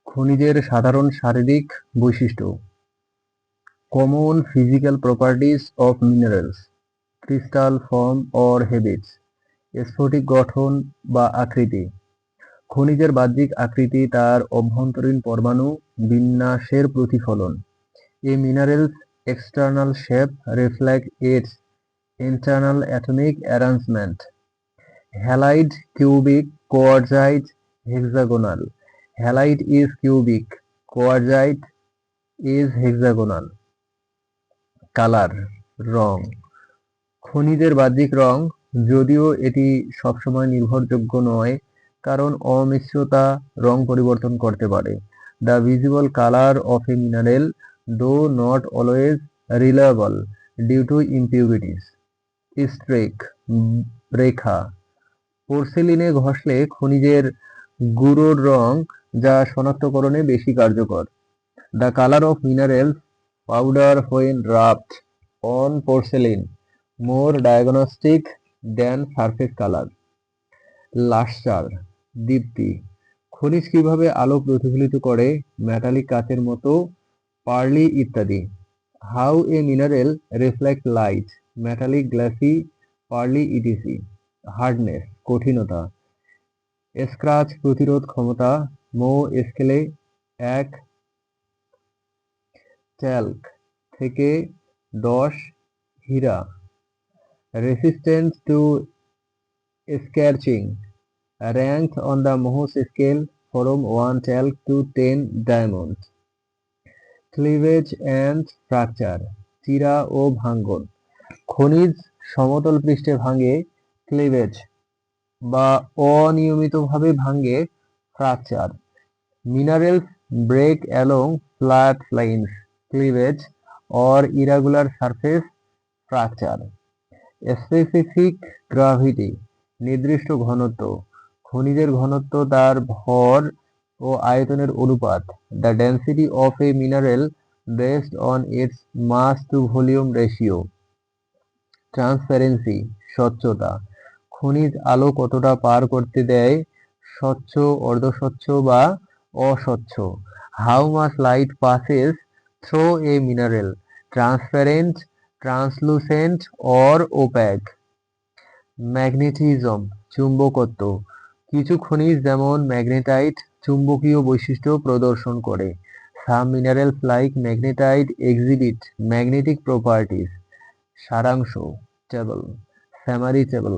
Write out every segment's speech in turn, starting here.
খনিজের সাধারণ শারীরিক বৈশিষ্ট্য। Common physical properties of minerals, crystal form or habits, স্ফটিক গঠন বা আকৃতি। খনিজের বাহ্যিক আকৃতি তার অভ্যন্তরীণ পরমাণু বিন্যাসের প্রতিফলন। A mineral's external shape reflects its internal atomic arrangement. Halide, cubic, quartzite, hexagonal. Halide is cubic, quartzite is hexagonal. Colour, রং। খনিজের বাহ্যিক রং, যদিও এটি সবসময় নির্ভরযোগ্য নয় কারণ অমিশ্রতা রং পরিবর্তন করতে পারে। The visible colour of a mineral though not always reliable due to impurities. Streak, রেখা। পোর্সেলিনে ঘষলে খনিজের গুঁড়োর রং যা শনাক্তকরণে বেশি কার্যকর। The colour of minerals powder when rubbed on porcelain more diagnostic than surface color. Lustre, দীপ্তি। খনিজ কিভাবে আলো প্রতিফলিত করে, মেটালিক কাচের মতো, পার্লি ইত্যাদি। How a mineral reflect light, metallic, glassy, pearly etc. Hardness, কঠিনতা। স্ক্র্যাচ প্রতিরোধ ক্ষমতা, মো স্কেলে 1 ট্যাল্ক থেকে 10 হীরা। Resistance to scorching, ranked on the Mohs scale from 1 talc to 10 diamonds. Cleavage and fracture, চিরা ও ভাঙ্গন। খনিজ সমতল পৃষ্ঠে ভাঙে, ক্লিভেজ, বা অনিয়মিতভাবে ভাঙে, fracture. Minerals break along flat lines, cleavage, or irregular surface, fracture. Specific gravity, নির্দিষ্ট ঘনত্ব। খনিজের ঘনত্ব তার ভর ও আয়তনের অনুপাত। The density of a mineral based on its mass to volume ratio. Transparency, স্বচ্ছতা। খনিজ আলো কতটা পার করতে দেয়, স্বচ্ছ, অর্ধস্বচ্ছ বা অস্বচ্ছ। How much light passes through a mineral, transparent, translucent or opaque. Magnetism, চুম্বকত্ব। কিছু খনিজ যেমন ম্যাগনেটাইট চুম্বকীয় বৈশিষ্ট্য প্রদর্শন করে। Some minerals like magnetite exhibit magnetic properties. সারাংশ, টেবল, সামারি টেবল।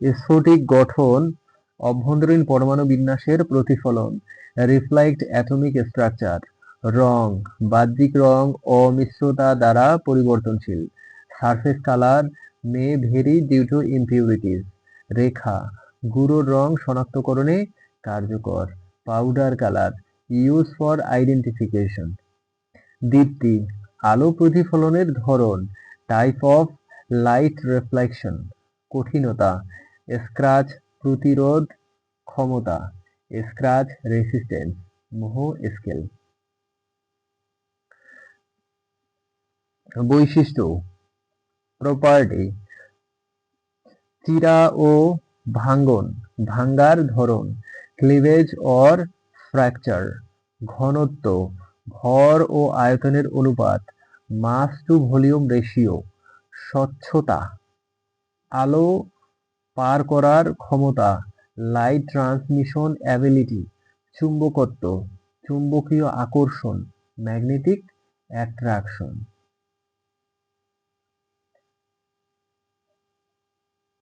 স্ফটিক গঠন, অভ্যন্তরীণ পরমাণু বিন্যাসের প্রতিফলন। Reflect atomic structure. রং, বাহ্যিক রং অমিশ্রতা দ্বারা পরিবর্তনশীল। Surface colour may vary due to impurities. রেখা, গুঁড়োর রং শনাক্তকরণে কার্যকর। Powder colour, use for identification. দীপ্তি, আলো প্রতিফলনের ধরন, টাইপ অফ লাইট রিফ্লেকশন। কঠিনতা, স্ক্র্যাচ প্রতিরোধ ক্ষমতা, স্ক্র্যাচ রেসিস্টেন্স। Mohs scale. বৈশিষ্ট্য, প্রপার্টি। চিরা ও ভাঙ্গন, ভাঙ্গার ধরন। Cleavage or fracture. ঘনত্ব, ভর ও আয়তনের অনুপাত, মাস টু ভলিউম রেশিও। স্বচ্ছতা, আলো পার করার ক্ষমতা, লাইট ট্রান্সমিশন অ্যাবিলিটি। চুম্বকত্ব, চুম্বকীয় আকর্ষণ, ম্যাগনেটিক অ্যাট্রাকশন।